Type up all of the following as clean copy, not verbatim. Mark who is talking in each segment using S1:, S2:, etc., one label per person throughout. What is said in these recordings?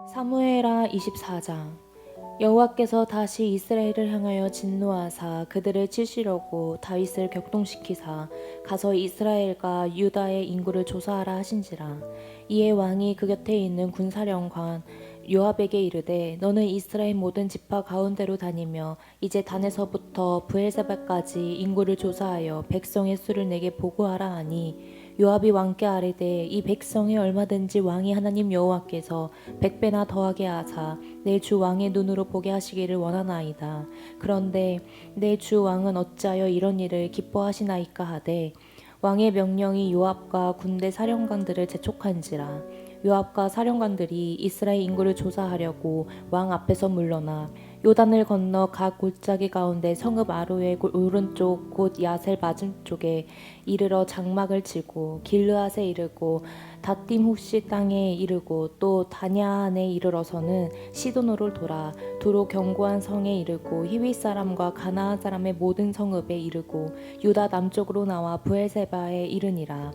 S1: 사무엘하 24장. 여호와께서 다시 이스라엘을 향하여 진노하사 그들을 치시려고 다윗을 격동시키사 가서 이스라엘과 유다의 인구를 조사하라 하신지라. 이에 왕이 그 곁에 있는 군사령관 요압에게 이르되 너는 이스라엘 모든 지파 가운데로 다니며 이제 단에서부터 브엘세바까지 인구를 조사하여 백성의 수를 내게 보고하라 하니, 요압이 왕께 아뢰되 이 백성이 얼마든지 왕이 하나님 여호와께서 100배나 더하게 하사 내 주 왕의 눈으로 보게 하시기를 원하나이다. 그런데 내 주 왕은 어찌하여 이런 일을 기뻐하시나이까 하되, 왕의 명령이 요압과 군대 사령관들을 재촉한지라. 요압과 사령관들이 이스라엘 인구를 조사하려고 왕 앞에서 물러나 요단을 건너 각 골짜기 가운데 성읍 아로의 오른쪽 곧 야셀 맞은쪽에 이르러 장막을 치고 길르앗에 이르고 다딤 후시 땅에 이르고 또 다냐안에 이르러서는 시도노를 돌아 도로 견고한 성에 이르고 히윗 사람과 가나안 사람의 모든 성읍에 이르고 유다 남쪽으로 나와 브엘세바에 이르니라.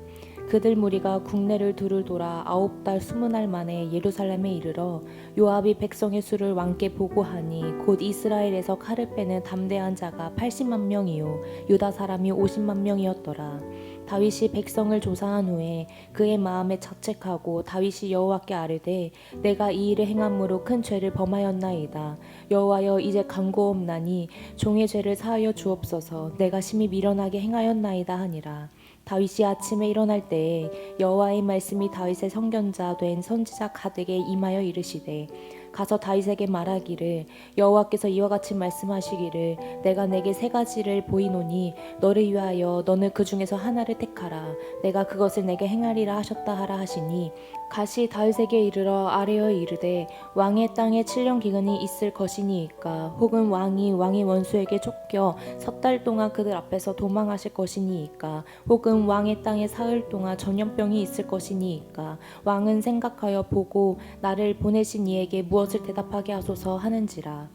S1: 그들 무리가 국내를 두루 돌아 9달 20날 만에 예루살렘에 이르러 요압이 백성의 수를 왕께 보고하니 곧 이스라엘에서 칼을 빼는 담대한 자가 80만 명이요 유다 사람이 50만 명이었더라. 다윗이 백성을 조사한 후에 그의 마음에 자책하고 다윗이 여호와께 아뢰되 내가 이 일을 행함으로 큰 죄를 범하였나이다. 여호와여 이제 간구옵나니 종의 죄를 사하여 주옵소서. 내가 심히 미련하게 행하였나이다 하니라. 다윗이 아침에 일어날 때에 여호와의 말씀이 다윗의 선견자 된 선지자 가드에게 임하여 이르시되, 가서 다윗에게 말하기를 여호와께서 이와 같이 말씀하시기를 내가 내게 세 가지를 보이노니 너를 위하여 너는 그 중에서 하나를 택하라. 내가 그것을 내게 행하리라 하셨다 하라 하시니, 가시 다윗에게 이르러 아뢰어 이르되 왕의 땅에 7년 기근이 있을 것이니이까, 혹은 왕이 왕의 원수에게 쫓겨 섣달 동안 그들 앞에서 도망하실 것이니이까, 혹은 왕의 땅에 사흘 동안 전염병이 있을 것이니이까, 왕은 생각하여 보고 나를 보내신 이에게 무엇을 대답하게 하소서 하는지라.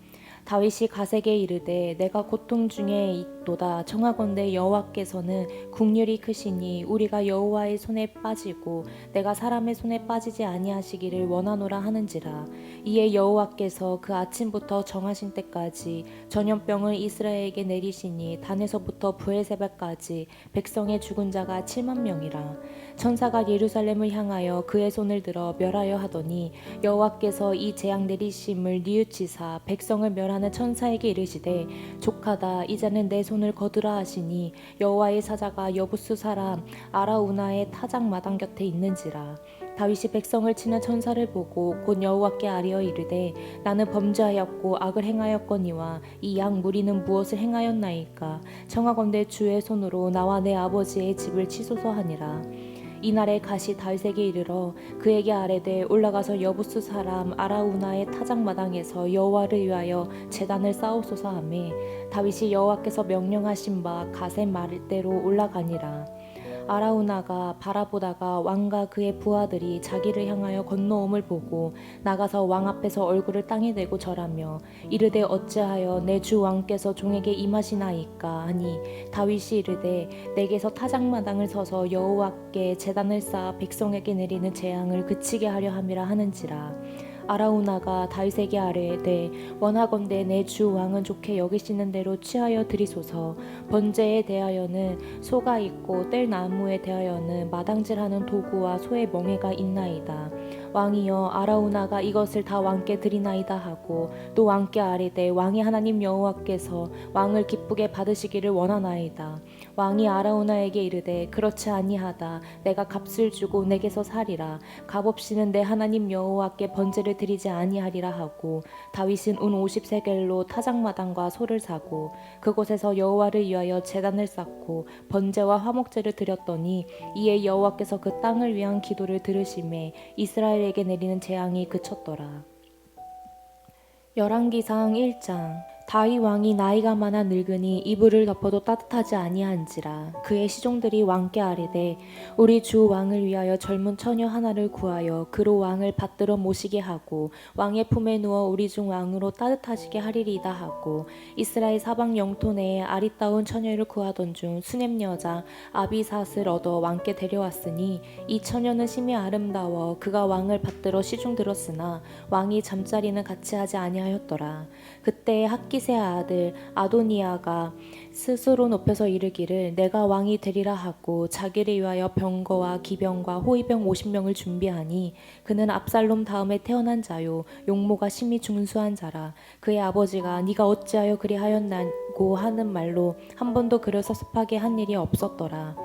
S1: 다윗이 가세게 이르되 내가 고통 중에 있도다. 청하건대 여호와께서는 국률이 크시니 우리가 여호와의 손에 빠지고 내가 사람의 손에 빠지지 아니하시기를 원하노라 하는지라. 이에 여호와께서 그 아침부터 정하신 때까지 전염병을 이스라엘에게 내리시니 단에서부터 브엘세바까지 백성의 죽은 자가 7만 명이라. 천사가 예루살렘을 향하여 그의 손을 들어 멸하여 하더니 여호와께서 이 재앙 내리심을 뉘우치사 백성을 멸하는 천사에게 이르시되 족하다. 이제는 내 손을 거두라 하시니 여호와의 사자가 여부수 사람 아라우나의 타작 마당 곁에 있는지라. 다윗이 백성을 치는 천사를 보고 곧 여호와께 아뢰어 이르되 나는 범죄하였고 악을 행하였거니와 이 양 무리는 무엇을 행하였나이까. 청하건대 주의 손으로 나와 내 아버지의 집을 치소서 하니라. 이날에 가시 다윗에게 이르러 그에게 아뢰되 올라가서 여부수 사람 아라우나의 타작마당에서 여호와를 위하여 제단을 쌓으소서 하매, 다윗이 여호와께서 명령하신 바 가세 말대로 올라가니라. 아라우나가 바라보다가 왕과 그의 부하들이 자기를 향하여 건너옴을 보고 나가서 왕 앞에서 얼굴을 땅에 대고 절하며 이르되 어찌하여 내 주 왕께서 종에게 임하시나이까 하니, 다윗이 이르되 내게서 타작마당을 서서 여호와께 제단을 쌓아 백성에게 내리는 재앙을 그치게 하려 함이라 하는지라. 아라우나가 다윗에게 아뢰되 원하건대 내 주 왕은 좋게 여기시는 대로 취하여 드리소서. 번제에 대하여는 소가 있고 뗄 나무에 대하여는 마당질하는 도구와 소의 멍에가 있나이다. 왕이여 아라우나가 이것을 다 왕께 드리나이다 하고 또 왕께 아뢰되 왕이 하나님 여호와께서 왕을 기쁘게 받으시기를 원하나이다. 왕이 아라우나에게 이르되 그렇지 아니하다. 내가 값을 주고 내게서 살이라. 값없이는 내 하나님 여호와께 번제를 드리지 아니하리라 하고, 다윗은 운 50세겔로 타작마당과 소를 사고 그곳에서 여호와를 위하여 제단을 쌓고 번제와 화목제를 드렸더니, 이에 여호와께서 그 땅을 위한 기도를 들으심에 이스라엘에게 내리는 재앙이 그쳤더라. 열왕기상 1장. 다윗 왕이 나이가 많아 늙으니 이불을 덮어도 따뜻하지 아니한지라. 그의 시종들이 왕께 아뢰되 우리 주 왕을 위하여 젊은 처녀 하나를 구하여 그로 왕을 받들어 모시게 하고 왕의 품에 누워 우리 중 왕으로 따뜻하시게 하리이다 하고 이스라엘 사방 영토 내에 아리따운 처녀를 구하던 중 수넴 여자 아비삿을 얻어 왕께 데려왔으니 이 처녀는 심히 아름다워 그가 왕을 받들어 시중 들었으나 왕이 잠자리는 같이 하지 아니하였더라. 그때에 학기세 아들 아도니아가 스스로 높여서 이르기를 내가 왕이 되리라 하고 자기를 위하여 병거와 기병과 호위병 50명을 준비하니 그는 압살롬 다음에 태어난 자요 용모가 심히 준수한 자라. 그의 아버지가 네가 어찌하여 그리하였나고 하는 말로 한 번도 그를 섭섭하게 한 일이 없었더라.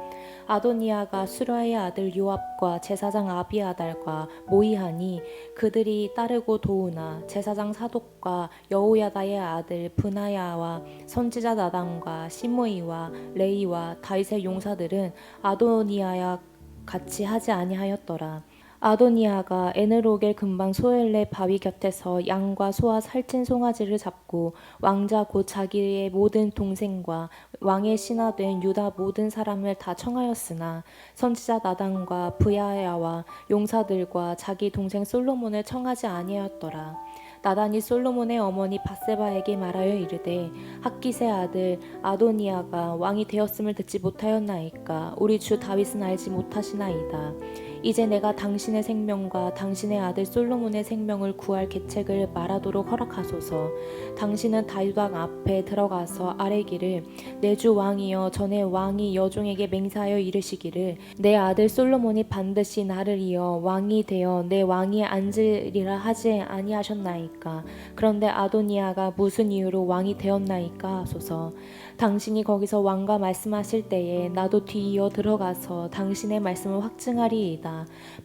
S1: 아도니아가 수라의 아들 요압과 제사장 아비아달과 모이하니 그들이 따르고 도우나 제사장 사독과 여호야다의 아들 브나야와 선지자 나단과 시므이와 레이와 다윗의 용사들은 아도니아와 같이 하지 아니하였더라. 아도니아가 에느로겔 근방 소엘레 바위 곁에서 양과 소와 살찐 송아지를 잡고 왕자 곧 자기의 모든 동생과 왕의 신하된 유다 모든 사람을 다 청하였으나 선지자 나단과 브야야와 용사들과 자기 동생 솔로몬을 청하지 아니하였더라. 나단이 솔로몬의 어머니 밧세바에게 말하여 이르되 학기세 아들 아도니아가 왕이 되었음을 듣지 못하였나이까 우리 주 다윗은 알지 못하시나이다. 이제 내가 당신의 생명과 당신의 아들 솔로몬의 생명을 구할 계책을 말하도록 허락하소서. 당신은 다윗 왕 앞에 들어가서 아뢰기를 내 주 왕이여 전에 왕이 여종에게 맹세하여 이르시기를 내 아들 솔로몬이 반드시 나를 이어 왕이 되어 내 왕위에 앉으리라 하지 아니하셨나이까. 그런데 아도니아가 무슨 이유로 왕이 되었나이까 하소서. 당신이 거기서 왕과 말씀하실 때에 나도 뒤이어 들어가서 당신의 말씀을 확증하리이다.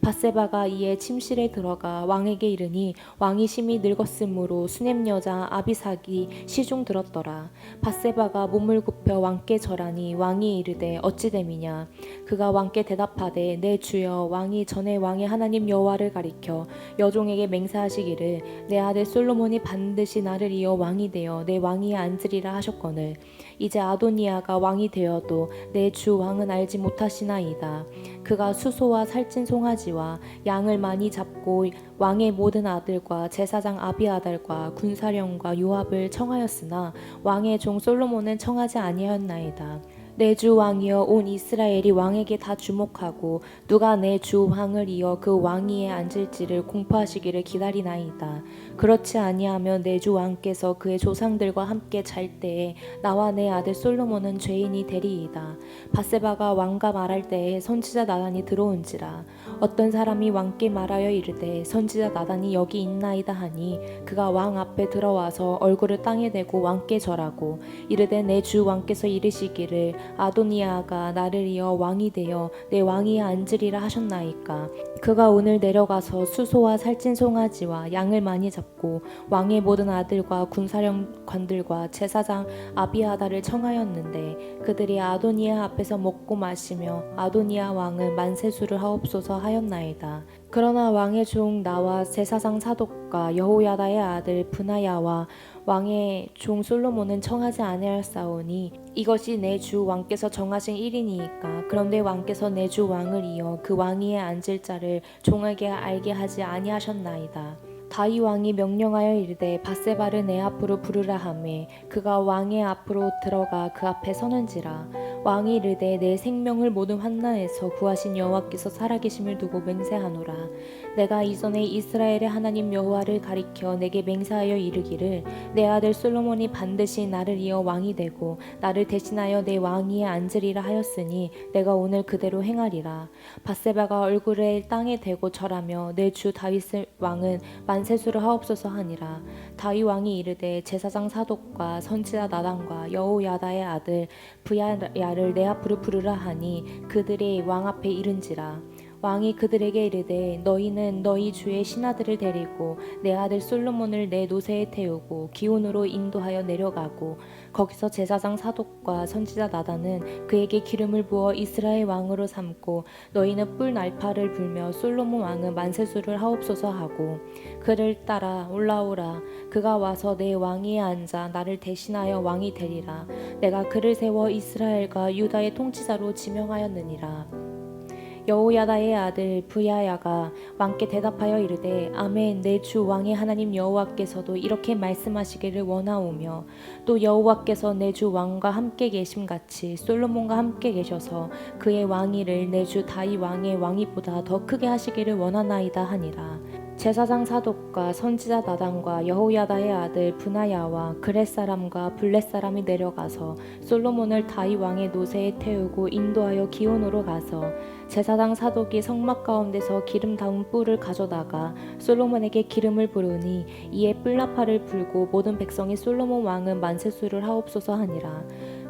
S1: 밧세바가 이에 침실에 들어가 왕에게 이르니 왕이 심히 늙었으므로 수넴 여자 아비삭이 시중 들었더라. 밧세바가 몸을 굽혀 왕께 절하니 왕이 이르되 어찌됨이냐. 그가 왕께 대답하되 내 주여 왕이 전에 왕의 하나님 여호와를 가리켜 여종에게 맹세하시기를 내 아들 솔로몬이 반드시 나를 이어 왕이 되어 내 왕위에 앉으리라 하셨거늘 이제 아도니아가 왕이 되어도 내 주 왕은 알지 못하시나이다. 그가 수소와 살찐 송아지와 양을 많이 잡고 왕의 모든 아들과 제사장 아비아달과 군사령과 요압을 청하였으나 왕의 종 솔로몬은 청하지 아니하였나이다. 내 주 왕이여 온 이스라엘이 왕에게 다 주목하고 누가 내 주 왕을 이어 그 왕위에 앉을지를 공포하시기를 기다리나이다. 그렇지 아니하면 내 주 왕께서 그의 조상들과 함께 잘 때에 나와 내 아들 솔로몬은 죄인이 되리이다. 밧세바가 왕과 말할 때에 선지자 나단이 들어온지라. 어떤 사람이 왕께 말하여 이르되 선지자 나단이 여기 있나이다 하니 그가 왕 앞에 들어와서 얼굴을 땅에 대고 왕께 절하고 이르되 내 주 왕께서 이르시기를 아도니아가 나를 이어 왕이 되어 내 왕위에 앉으리라 하셨나이까. 그가 오늘 내려가서 수소와 살찐 송아지와 양을 많이 잡고 왕의 모든 아들과 군사령관들과 제사장 아비아다를 청하였는데 그들이 아도니아 앞에서 먹고 마시며 아도니아 왕은 만세수를 하옵소서 하였나이다. 그러나 왕의 종 나와 제사장 사독과 여호야다의 아들 브나야와 왕의 종 솔로몬은 청하지 아니하였사오니 이것이 내 주 왕께서 정하신 일이니이까. 그런데 왕께서 내 주 왕을 이어 그 왕위에 앉을 자를 종에게 알게 하지 아니하셨나이다. 다윗 왕이 명령하여 이르되 밧세바를 내 앞으로 부르라 하매 그가 왕의 앞으로 들어가 그 앞에 서는지라. 왕이 이르되 내 생명을 모든 환난에서 구하신 여호와께서 살아계심을 두고 맹세하노라. 내가 이전에 이스라엘의 하나님 여호와를 가리켜 내게 맹세하여 이르기를 내 아들 솔로몬이 반드시 나를 이어 왕이 되고 나를 대신하여 내 왕위에 앉으리라 하였으니 내가 오늘 그대로 행하리라. 밧세바가 얼굴을 땅에 대고 절하며 내 주 다윗 왕은 만세수를 하옵소서 하니라. 다윗 왕이 이르되 제사장 사독과 선지자 나단과 여호야다의 아들 브야야를 내 앞으로 부르라 하니 그들이 왕 앞에 이른지라. 왕이 그들에게 이르되 너희는 너희 주의 신하들을 데리고 내 아들 솔로몬을 내 노새에 태우고 기온으로 인도하여 내려가고 거기서 제사장 사독과 선지자 나단은 그에게 기름을 부어 이스라엘 왕으로 삼고 너희는 뿔 날파를 불며 솔로몬 왕은 만세수를 하옵소서 하고 그를 따라 올라오라. 그가 와서 내 왕위에 앉아 나를 대신하여 왕이 되리라. 내가 그를 세워 이스라엘과 유다의 통치자로 지명하였느니라. 여호야다의 아들 브야야가 왕께 대답하여 이르되 아멘. 내 주 왕의 하나님 여호와께서도 이렇게 말씀하시기를 원하오며 또 여호와께서 내 주 왕과 함께 계심같이 솔로몬과 함께 계셔서 그의 왕위를 내 주 다윗 왕의 왕위보다 더 크게 하시기를 원하나이다 하니라. 제사장 사독과 선지자 나단과 여호야다의 아들 브나야와 그렛 사람과 블렛 사람이 내려가서 솔로몬을 다윗 왕의 노새에 태우고 인도하여 기온으로 가서 제사장 사독이 성막 가운데서 기름 담은 뿔을 가져다가 솔로몬에게 기름을 부르니 이에 뿔나팔을 불고 모든 백성이 솔로몬 왕은 만세수를 하옵소서 하니라.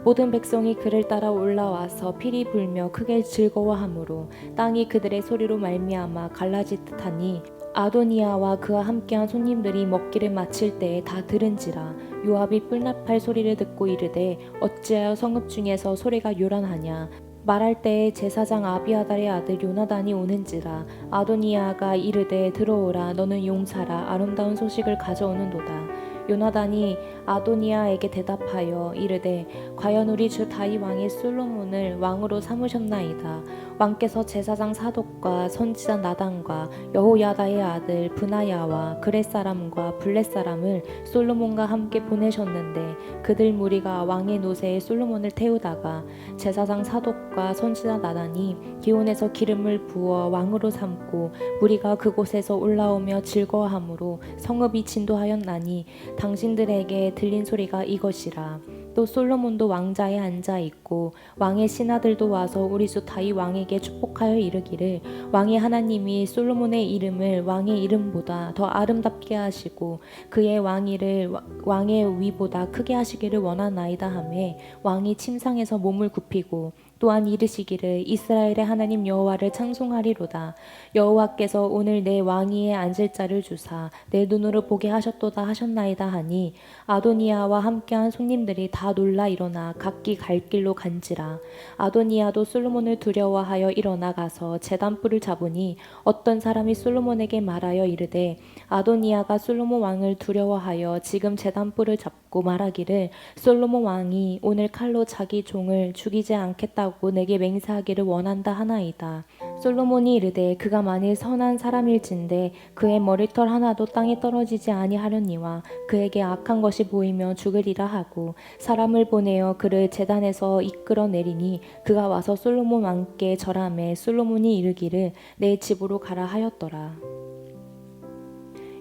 S1: 모든 백성이 그를 따라 올라와서 피리 불며 크게 즐거워하므로 땅이 그들의 소리로 말미암아 갈라지듯 하니 아도니아와 그와 함께한 손님들이 먹기를 마칠 때에 다 들은지라. 요압이 뿔나팔 소리를 듣고 이르되 어찌하여 성읍 중에서 소리가 요란하냐. 말할 때에 제사장 아비아달의 아들 요나단이 오는지라. 아도니아가 이르되 들어오라. 너는 용사라. 아름다운 소식을 가져오는도다. 요나단이 아도니아에게 대답하여 이르되 과연 우리 주 다윗 왕이 솔로몬을 왕으로 삼으셨나이다. 왕께서 제사장 사독과 선지자 나단과 여호야다의 아들 브나야와 그렛 사람과 블렛 사람을 솔로몬과 함께 보내셨는데 그들 무리가 왕의 노새에 솔로몬을 태우다가 제사장 사독과 선지자 나단이 기온에서 기름을 부어 왕으로 삼고 무리가 그곳에서 올라오며 즐거워하므로 성읍이 진도하였나니 당신들에게 들린 소리가 이것이라. 또 솔로몬도 왕자에 앉아 있고 왕의 신하들도 와서 우리 주 다윗 왕에게 축복하여 이르기를 왕의 하나님이 솔로몬의 이름을 왕의 이름보다 더 아름답게 하시고 그의 왕위를 왕의 위보다 크게 하시기를 원하나이다 하매 왕이 침상에서 몸을 굽히고 또한 이르시기를 이스라엘의 하나님 여호와를 찬송하리로다. 여호와께서 오늘 내 왕위에 앉을 자를 주사 내 눈으로 보게 하셨도다 하셨나이다 하니 아도니아와 함께한 손님들이 다 놀라 일어나 각기 갈 길로 간지라. 아도니아도 솔로몬을 두려워하여 일어나 가서 제단불을 잡으니 어떤 사람이 솔로몬에게 말하여 이르되 아도니아가 솔로몬 왕을 두려워하여 지금 제단불을 잡고 말하기를 솔로몬 왕이 오늘 칼로 자기 종을 죽이지 않겠다고 내게 맹세하기를 원한다 하나이다. 솔로몬이 이르되 그가 만일 선한 사람일진데 그의 머리털 하나도 땅에 떨어지지 아니하려니와 그에게 악한 것이 보이며 죽으리라 하고 사람을 보내어 그를 제단에서 이끌어 내리니 그가 와서 솔로몬 왕께 절하매 솔로몬이 이르기를 내 집으로 가라 하였더라.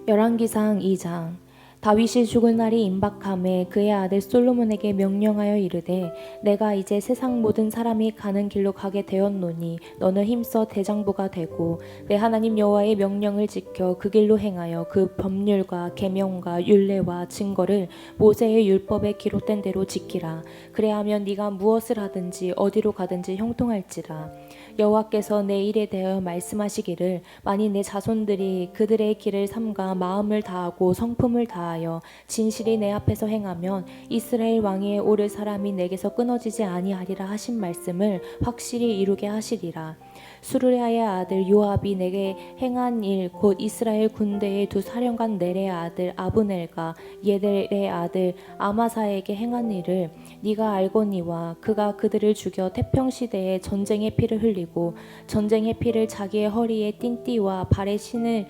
S1: 열왕기상 2장. 다윗이 죽을 날이 임박함에 그의 아들 솔로몬에게 명령하여 이르되 내가 이제 세상 모든 사람이 가는 길로 가게 되었노니 너는 힘써 대장부가 되고 내 하나님 여호와의 명령을 지켜 그 길로 행하여 그 법률과 계명과 율례와 증거를 모세의 율법에 기록된 대로 지키라. 그래야면 네가 무엇을 하든지 어디로 가든지 형통할지라. 여호와께서 내 일에 대하여 말씀하시기를 만일 내 자손들이 그들의 길을 삼가 마음을 다하고 성품을 다하여 진실이 내 앞에서 행하면 이스라엘 왕위에 오를 사람이 내게서 끊어지지 아니하리라 하신 말씀을 확실히 이루게 하시리라. 수르야의 아들 요압이 내게 행한 일 곧 이스라엘 군대의 두 사령관 넬의 아들 아브넬과 예델의 아들 아마사에게 행한 일을 네가 알거니와 그가 그들을 죽여 태평시대에 전쟁의 피를 흘리고 전쟁의 피를 자기의 허리에 띵띠와 발에 신에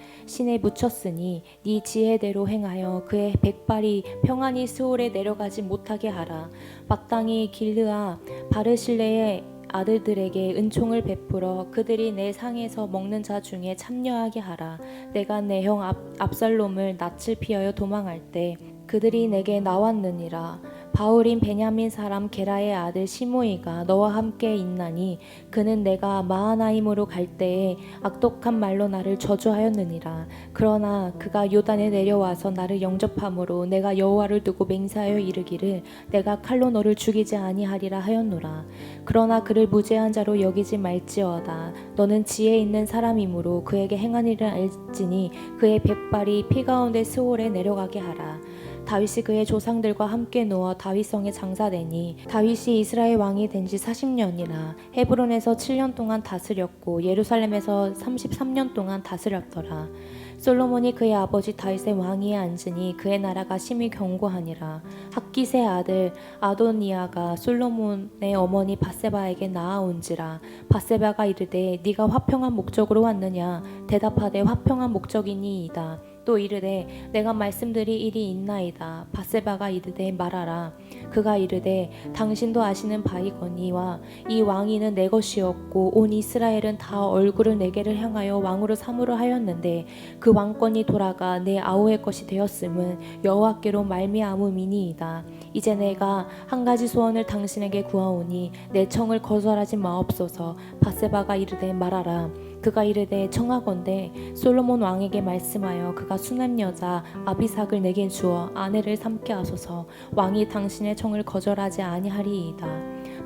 S1: 묻혔으니 네 지혜대로 행하여 그의 백발이 평안히 스올에 내려가지 못하게 하라. 마땅히 길르아 바르실레의 아들들에게 은총을 베풀어 그들이 내 상에서 먹는 자 중에 참여하게 하라. 내가 내 형 압살롬을 낯을 피하여 도망할 때 그들이 내게 나왔느니라. 바울인 베냐민 사람 게라의 아들 시므이가 너와 함께 있나니 그는 내가 마하나임으로 갈 때에 악독한 말로 나를 저주하였느니라. 그러나 그가 요단에 내려와서 나를 영접함으로 내가 여호와를 두고 맹세하여 이르기를 내가 칼로 너를 죽이지 아니하리라 하였노라. 그러나 그를 무죄한 자로 여기지 말지어다. 너는 지혜 있는 사람이므로 그에게 행한 일을 알지니 그의 백발이 피 가운데 스올에 내려가게 하라. 다윗이 그의 조상들과 함께 누워 다윗성에 장사되니 다윗이 이스라엘 왕이 된 지 40년이라. 헤브론에서 7년 동안 다스렸고 예루살렘에서 33년 동안 다스렸더라. 솔로몬이 그의 아버지 다윗의 왕위에 앉으니 그의 나라가 심히 견고하니라. 학깃의 아들 아도니아가 솔로몬의 어머니 바세바에게 나아온지라. 바세바가 이르되 네가 화평한 목적으로 왔느냐. 대답하되 화평한 목적이니이다. 또 이르되 내가 말씀드릴 일이 있나이다. 바세바가 이르되 말하라. 그가 이르되 당신도 아시는 바이거니와 이 왕위는 내 것이었고 온 이스라엘은 다 얼굴을 내게를 향하여 왕으로 삼으려 하였는데 그 왕권이 돌아가 내 아우의 것이 되었음은 여호와께로 말미암음이니이다. 이제 내가 한 가지 소원을 당신에게 구하오니 내 청을 거절하지 마옵소서. 바세바가 이르되 말하라. 그가 이르되 청하건대 솔로몬 왕에게 말씀하여 그가 수냄 여자 아비삭을 내게 주어 아내를 삼게 하소서. 왕이 당신의 청을 거절하지 아니하리이다.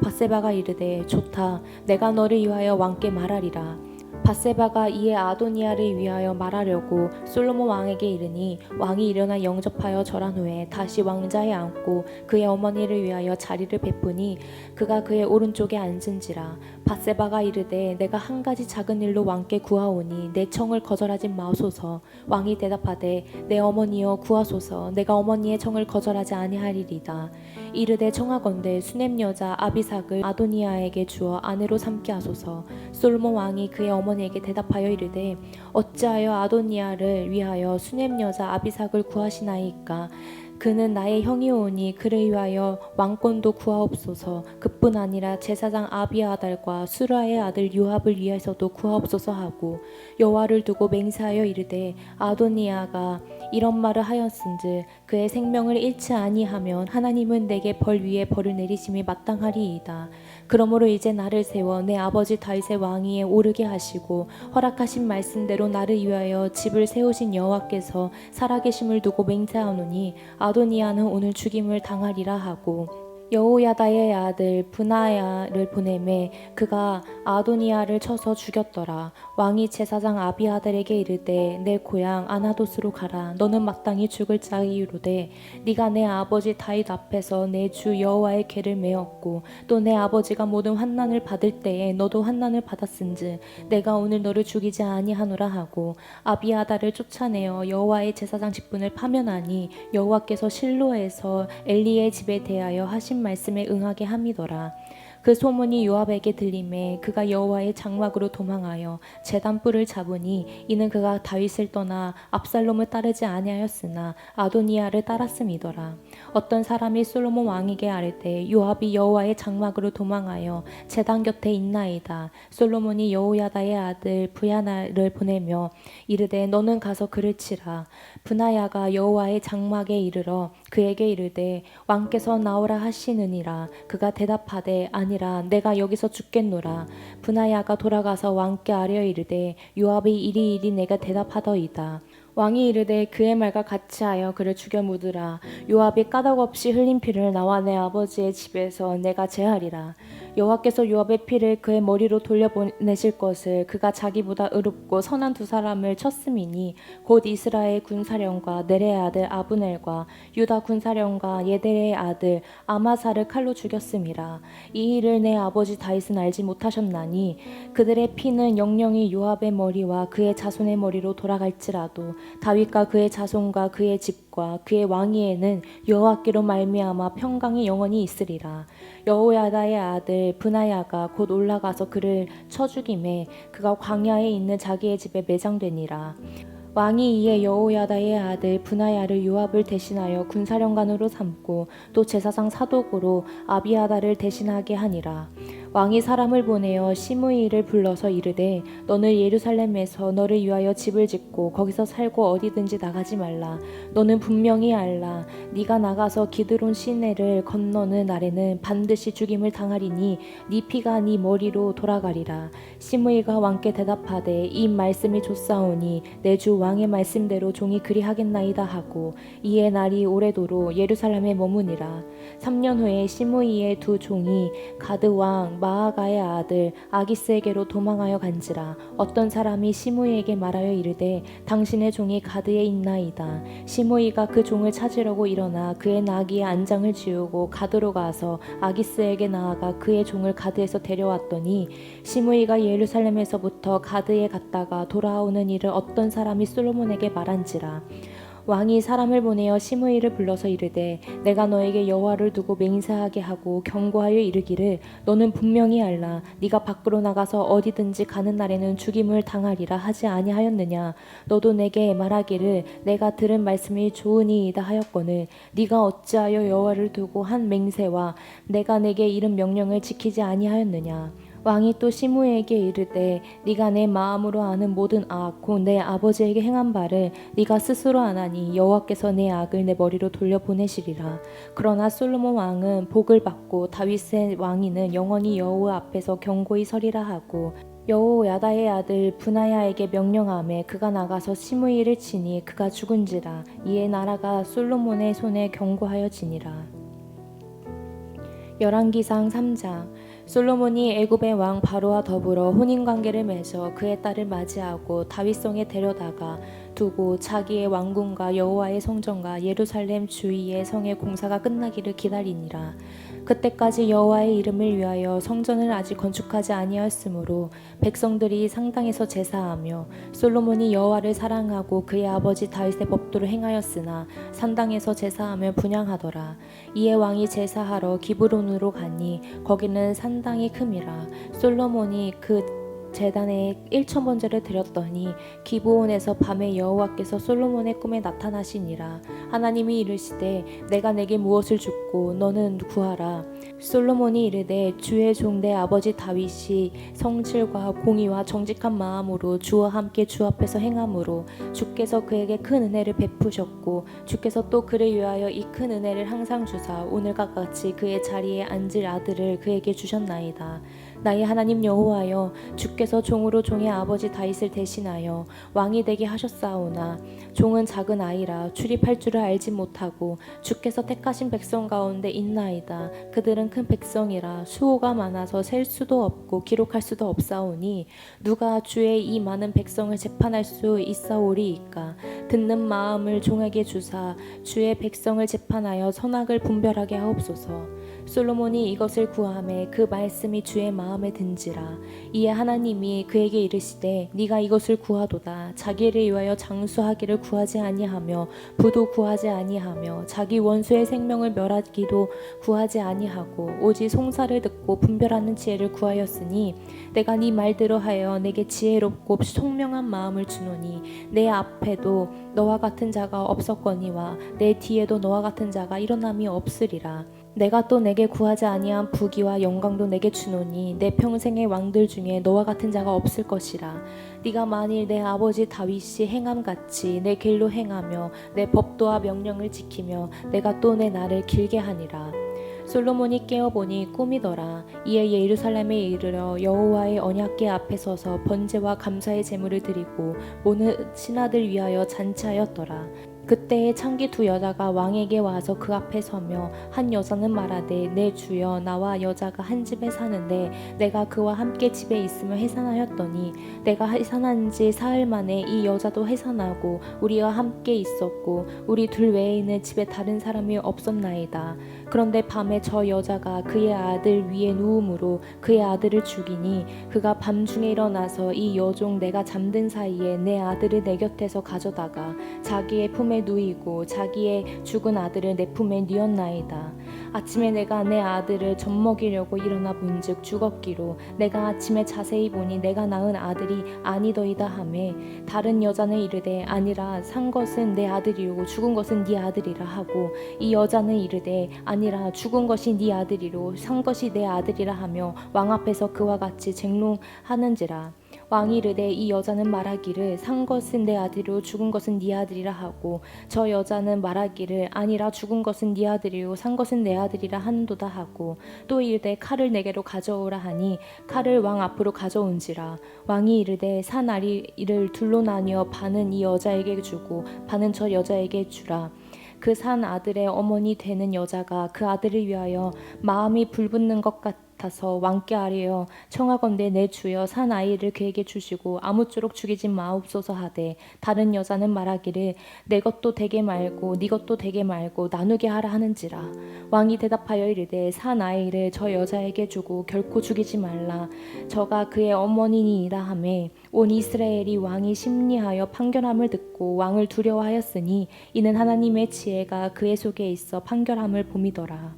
S1: 바세바가 이르되 좋다. 내가 너를 위하여 왕께 말하리라. 바세바가 이에 아도니아를 위하여 말하려고 솔로몬 왕에게 이르니 왕이 일어나 영접하여 절한 후에 다시 왕자에 앉고 그의 어머니를 위하여 자리를 베푸니 그가 그의 오른쪽에 앉은지라. 바세바가 이르되 내가 한 가지 작은 일로 왕께 구하오니 내 청을 거절하지 마소서. 왕이 대답하되 내 어머니여 구하소서. 내가 어머니의 청을 거절하지 아니하리이다. 이르되 청하건대 수냄 여자 아비삭을 아도니아에게 주어 아내로 삼게 하소서. 솔로몬 왕이 그의 어머니에게 대답하여 이르되 어찌하여 아도니아를 위하여 수냄 여자 아비삭을 구하시나이까. 그는 나의 형이오니 그를 위하여 왕권도 구하옵소서. 그뿐 아니라 제사장 아비아달과 수라의 아들 요압을 위해서도 구하옵소서 하고 여호와를 두고 맹세하여 이르되 아도니아가 이런 말을 하였은즉 그의 생명을 잃지 아니하면 하나님은 내게 벌 위에 벌을 내리심이 마땅하리이다. 그러므로 이제 나를 세워 내 아버지 다윗의 왕위에 오르게 하시고 허락하신 말씀대로 나를 위하여 집을 세우신 여호와께서 살아계심을 두고 맹세하노니 아도니아는 오늘 죽임을 당하리라 하고 여호야다의 아들 브나야를 보내매 그가 아도니아를 쳐서 죽였더라. 왕이 제사장 아비아들에게 이르되 내 고향 아나돗으로 가라. 너는 마땅히 죽을 자이로되 네가 내 아버지 다윗 앞에서 내 주 여호와의 궤를 메었고 또 내 아버지가 모든 환난을 받을 때에 너도 환난을 받았은즉 내가 오늘 너를 죽이지 아니하노라 하고 아비아달을 쫓아내어 여호와의 제사장 직분을 파면하니 여호와께서 실로에서 엘리의 집에 대하여 하신 말씀에 응하게 함이더라. 그 소문이 요압에게 들림에 그가 여호와의 장막으로 도망하여 제단 뿔을 잡으니 이는 그가 다윗을 떠나 압살롬을 따르지 아니하였으나 아도니아를 따랐음이더라. 어떤 사람이 솔로몬 왕에게 아뢰되 요압이 여호와의 장막으로 도망하여 제단 곁에 있나이다. 솔로몬이 여호야다의 아들 브야나를 보내며 이르되 너는 가서 그를 치라. 브나야가 여호와의 장막에 이르러 그에게 이르되 왕께서 나오라 하시느니라. 그가 대답하되 아니라 내가 여기서 죽겠노라. 브나야가 돌아가서 왕께 아뢰어 이르되 요압이 이리이리 내가 대답하더이다. 왕이 이르되 그의 말과 같이 하여 그를 죽여 묻으라. 요압이 까닭없이 흘린 피를 나와 내 아버지의 집에서 내가 제하리라. 여호와께서 요압의 피를 그의 머리로 돌려보내실 것을 그가 자기보다 의롭고 선한 두 사람을 쳤음이니 곧 이스라엘 군사령과 네레의 아들 아브넬과 유다 군사령과 예델의 아들 아마사를 칼로 죽였음이라. 이 일을 내 아버지 다윗은 알지 못하셨나니 그들의 피는 영영이 요압의 머리와 그의 자손의 머리로 돌아갈지라도 다윗과 그의 자손과 그의 집과 그의 왕위에는 여호와께로 말미암아 평강이 영원히 있으리라. 여호야다의 아들 브나야가 곧 올라가서 그를 쳐 죽임에 그가 광야에 있는 자기의 집에 매장되니라. 왕이 이에 여호야다의 아들 브나야를 요압을 대신하여 군사령관으로 삼고 또 제사장 사독으로 아비아달을 대신하게 하니라. 왕이 사람을 보내어 시므이를 불러서 이르되 너는 예루살렘에서 너를 위하여 집을 짓고 거기서 살고 어디든지 나가지 말라. 너는 분명히 알라. 네가 나가서 기드론 시내를 건너는 날에는 반드시 죽임을 당하리니 네 피가 네 머리로 돌아가리라. 시므이가 왕께 대답하되 이 말씀이 좋사오니 내 주 왕의 말씀대로 종이 그리하겠나이다 하고 이에 날이 오래도록 예루살렘에 머무니라. 3년 후에 시므이의 두 종이 가드 왕 마아가의 아들 아기스에게로 도망하여 간지라. 어떤 사람이 시므이에게 말하여 이르되 당신의 종이 가드에 있나이다. 시므이가 그 종을 찾으려고 일어나 그의 나귀의 안장을 지우고 가드로 가서 아기스에게 나아가 그의 종을 가드에서 데려왔더니 시므이가 예루살렘에서부터 가드에 갔다가 돌아오는 일을 어떤 사람이 솔로몬에게 말한지라. 왕이 사람을 보내어 시므이를 불러서 이르되 내가 너에게 여호와를 두고 맹세하게 하고 경고하여 이르기를 너는 분명히 알라. 네가 밖으로 나가서 어디든지 가는 날에는 죽임을 당하리라 하지 아니하였느냐. 너도 내게 말하기를 내가 들은 말씀이 좋으니이다 하였거늘 네가 어찌하여 여호와를 두고 한 맹세와 내가 내게 이른 명령을 지키지 아니하였느냐. 왕이 또 시므이에게 이르되 네가 내 마음으로 아는 모든 악 곧 내 아버지에게 행한 바를 네가 스스로 아나니 여호와께서 내 악을 내 머리로 돌려보내시리라. 그러나 솔로몬 왕은 복을 받고 다윗의 왕위는 영원히 여호와 앞에서 견고히 서리라 하고 여호야다의 아들 브나야에게 명령하매 그가 나가서 시므이를 치니 그가 죽은지라. 이에 나라가 솔로몬의 손에 견고하여지니라. 열왕기상 3장. 솔로몬이 애굽의 왕 바로와 더불어 혼인관계를 맺어 그의 딸을 맞이하고 다윗성에 데려다가 두고 자기의 왕궁과 여호와의 성전과 예루살렘 주위의 성의 공사가 끝나기를 기다리니라. 그때까지 여호와의 이름을 위하여 성전을 아직 건축하지 아니하였으므로 백성들이 상당에서 제사하며 솔로몬이 여호와를 사랑하고 그의 아버지 다윗의 법도를 행하였으나 산당에서 제사하며 분향하더라. 이에 왕이 제사하러 기브론으로 가니 거기는 산당이 큼이라. 솔로몬이 그 제단에 1,000번제를 드렸더니 기브온에서 밤에 여호와께서 솔로몬의 꿈에 나타나시니라. 하나님이 이르시되 내가 내게 무엇을 줍고 너는 구하라. 솔로몬이 이르되 주의 종 내 아버지 다윗이 성실과 공의와 정직한 마음으로 주와 함께 주 앞에서 행함으로 주께서 그에게 큰 은혜를 베푸셨고 주께서 또 그를 위하여 이 큰 은혜를 항상 주사 오늘과 같이 그의 자리에 앉을 아들을 그에게 주셨나이다. 나의 하나님 여호와여 주께서 종으로 종의 아버지 다윗을 대신하여 왕이 되게 하셨사오나 종은 작은 아이라 출입할 줄을 알지 못하고 주께서 택하신 백성 가운데 있나이다. 그들은 큰 백성이라 수호가 많아서 셀 수도 없고 기록할 수도 없사오니 누가 주의 이 많은 백성을 재판할 수 있사오리이까. 듣는 마음을 종에게 주사 주의 백성을 재판하여 선악을 분별하게 하옵소서. 솔로몬이 이것을 구하매 그 말씀이 주의 마음에 든지라. 이에 하나님이 그에게 이르시되 네가 이것을 구하도다. 자기를 위하여 장수하기를 구하지 아니하며 부도 구하지 아니하며 자기 원수의 생명을 멸하기도 구하지 아니하고 오직 송사를 듣고 분별하는 지혜를 구하였으니 내가 네 말대로 하여 내게 지혜롭고 총명한 마음을 주노니 내 앞에도 너와 같은 자가 없었거니와 내 뒤에도 너와 같은 자가 일어남이 없으리라. 내가 또 내게 구하지 아니한 부귀와 영광도 내게 주노니 내 평생의 왕들 중에 너와 같은 자가 없을 것이라. 네가 만일 내 아버지 다윗이 행함같이 내 길로 행하며 내 법도와 명령을 지키며 내가 또 내 날을 길게 하니라. 솔로몬이 깨어보니 꿈이더라. 이에 예루살렘에 이르러 여호와의 언약궤 앞에 서서 번제와 감사의 제물을 드리고 모든 신하들 위하여 잔치하였더라. 그때에 창기 두 여자가 왕에게 와서 그 앞에 서며 한 여자는 말하되 내 주여 나와 여자가 한 집에 사는데 내가 그와 함께 집에 있으며 해산하였더니 내가 해산한 지 사흘 만에 이 여자도 해산하고 우리와 함께 있었고 우리 둘 외에는 집에 다른 사람이 없었나이다. 그런데 밤에 저 여자가 그의 아들 위에 누움으로 그의 아들을 죽이니 그가 밤중에 일어나서 이 여종 내가 잠든 사이에 내 아들을 내 곁에서 가져다가 자기의 품에 누이고 자기의 죽은 아들을 내 품에 뉘었나이다. 아침에 내가 내 아들을 젖먹이려고 일어나 본즉 죽었기로 내가 아침에 자세히 보니 내가 낳은 아들이 아니더이다 하매 다른 여자는 이르되 아니라 산 것은 내 아들이요 죽은 것은 네 아들이라 하고 이 여자는 이르되 아니라 죽은 것이 네 아들이요 산 것이 내 아들이라 하며 왕 앞에서 그와 같이 쟁론하는지라. 왕이 이르되 이 여자는 말하기를 산 것은 내 아들이요 죽은 것은 네 아들이라 하고 저 여자는 말하기를 아니라 죽은 것은 네 아들이요 산 것은 내 아들이라 하는도다 하고 또 이르되 칼을 내게로 가져오라 하니 칼을 왕 앞으로 가져온지라. 왕이 이르되 산 아리를 둘로 나뉘어 반은 이 여자에게 주고 반은 저 여자에게 주라. 그 산 아들의 어머니 되는 여자가 그 아들을 위하여 마음이 불붙는 것 같아서 왕께 아뢰어 청하건대 내 주여 산 아이를 그에게 주시고 아무쪼록 죽이지 마옵소서 하되 다른 여자는 말하기를 내 것도 되게 말고 네 것도 되게 말고 나누게 하라 하는지라. 왕이 대답하여 이르되 산 아이를 저 여자에게 주고 결코 죽이지 말라. 저가 그의 어머니니이다 하매 온 이스라엘이 왕이 심리하여 판결함을 듣고 왕을 두려워하였으니 이는 하나님의 지혜가 그의 속에 있어 판결함을 봄이더라.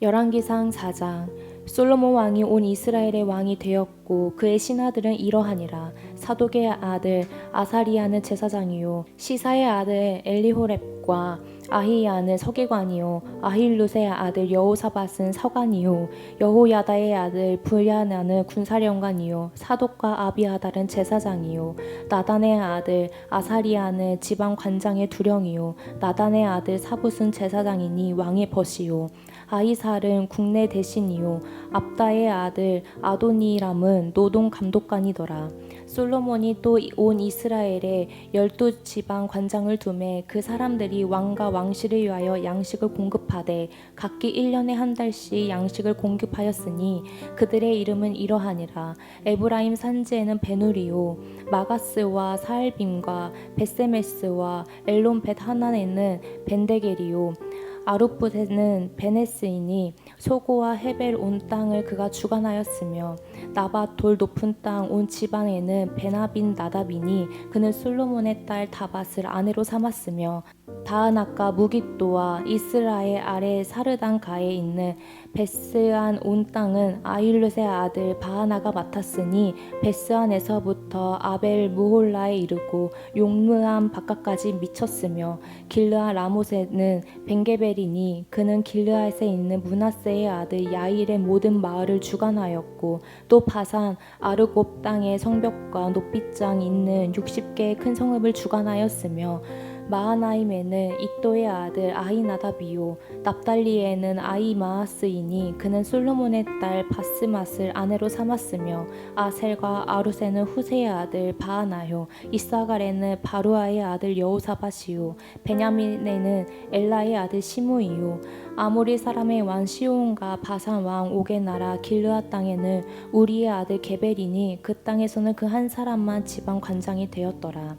S1: 열왕기상 4장. 솔로몬 왕이 온 이스라엘의 왕이 되었고 그의 신하들은 이러하니라. 사독의 아들 아사리야는 제사장이요 시사의 아들 엘리호렙과 아히야는 서기관이요 아힐룻의 아들 여호사밧은 서관이요 여호야다의 아들 브야나는 군사령관이요 사독과 아비아달은 제사장이요 나단의 아들 아사리야는 지방 관장의 두령이요 나단의 아들 사붓은 제사장이니 왕의 벗이요 아이살은 국내 대신이요 압다의 아들 아도니람은 노동 감독관이더라. 솔로몬이 또 온 이스라엘에 12지방 관장을 두매 그 사람들이 왕과 왕실을 위하여 양식을 공급하되 각기 1년에 한 달씩 양식을 공급하였으니 그들의 이름은 이러하니라. 에브라임 산지에는 베누리요 마가스와 사알빔과 벳세메스와 엘론벳 하난에는 벤데겔이요 아룻붓에는 베네스이니 소고와 헤벨 온 땅을 그가 주관하였으며 나밧 돌 높은 땅 온 지방에는 베나빈 나답이니 그는 솔로몬의 딸 다밧을 아내로 삼았으며 다은악과 무깃도와 이스라엘 아래 사르단가에 있는 베스안 온 땅은 아힐룻의 아들 바하나가 맡았으니 베스안에서부터 아벨 무홀라에 이르고 용므암 바깥까지 미쳤으며 길르아 라못에는 벤게벨이니 그는 길르앗에 있는 므낫세의 아들 야일의 모든 마을을 주관하였고 또 바산 아르곱 땅의 성벽과 높이장 있는 60개의 큰 성읍을 주관하였으며 마하나임에는 이또의 아들 아히나답이요 납달리에는 아히마아스이니 그는 솔로몬의 딸 바스맛을 아내로 삼았으며 아셀과 아룻에는 후세의 아들 바하나요 이사갈에는 바루아의 아들 여호사밧이요 베냐민에는 엘라의 아들 시므이요 아모리 사람의 왕 시온과 바산 왕 옥의 나라 길르앗 땅에는 우리의 아들 게벨이니 그 땅에서는 그 한 사람만 지방 관장이 되었더라.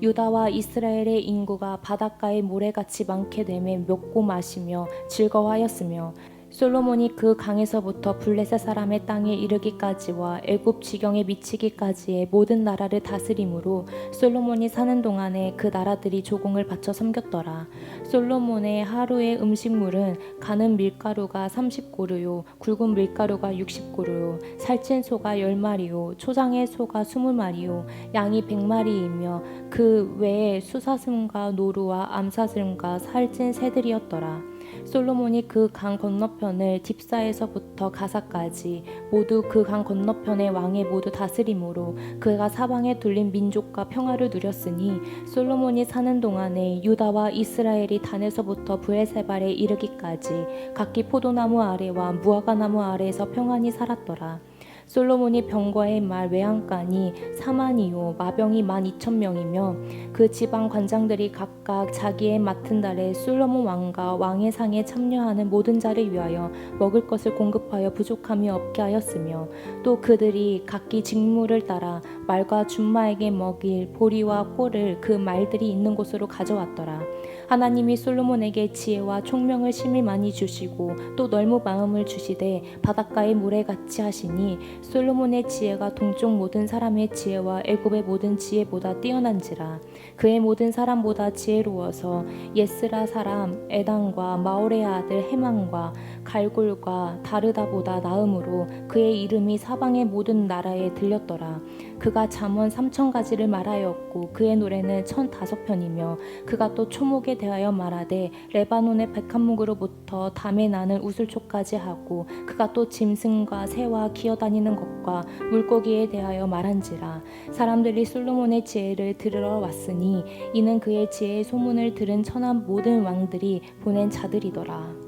S1: 유다와 이스라엘의 인구가 바닷가의 모래같이 많게 되매 먹고 마시며 즐거워하였으며 솔로몬이 그 강에서부터 블레셋 사람의 땅에 이르기까지와 애굽 지경에 미치기까지의 모든 나라를 다스림으로 솔로몬이 사는 동안에 그 나라들이 조공을 바쳐 섬겼더라. 솔로몬의 하루의 음식물은 가는 밀가루가 30고루요 굵은 밀가루가 60고루요 살찐 소가 10마리요 초장의 소가 20마리요 양이 100마리이며 그 외에 수사슴과 노루와 암사슴과 살찐 새들이었더라. 솔로몬이 그 강 건너편을 딥사에서부터 가사까지 모두 그 강 건너편의 왕의 모두 다스림으로 그가 사방에 둘린 민족과 평화를 누렸으니 솔로몬이 사는 동안에 유다와 이스라엘이 단에서부터 브엘세발에 이르기까지 각기 포도나무 아래와 무화과나무 아래에서 평안히 살았더라. 솔로몬이 병과의 말 외양간이 4만이요 마병이 12,000명이며 그 지방 관장들이 각각 자기의 맡은 달에 솔로몬 왕과 왕의 상에 참여하는 모든 자를 위하여 먹을 것을 공급하여 부족함이 없게 하였으며 또 그들이 각기 직무를 따라 말과 준마에게 먹일 보리와 꿀을 그 말들이 있는 곳으로 가져왔더라. 하나님이 솔로몬에게 지혜와 총명을 심히 많이 주시고 또 넓은 마음을 주시되 바닷가의 모래같이 하시니 솔로몬의 지혜가 동쪽 모든 사람의 지혜와 애굽의 모든 지혜보다 뛰어난지라. 그의 모든 사람보다 지혜로워서 예스라 사람 에단과 마오레의 아들 헤만과 갈골과 다르다보다 나음으로 그의 이름이 사방의 모든 나라에 들렸더라. 그가 잠언 3,000가지를 말하였고 그의 노래는 1,005편이며 그가 또 초목에 대하여 말하되 레바논의 백합목으로부터 담에 나는 우슬초까지 하고 그가 또 짐승과 새와 기어다니는 것과 물고기에 대하여 말한지라. 사람들이 솔로몬의 지혜를 들으러 왔으니 이는 그의 지혜의 소문을 들은 천한 모든 왕들이 보낸 자들이더라.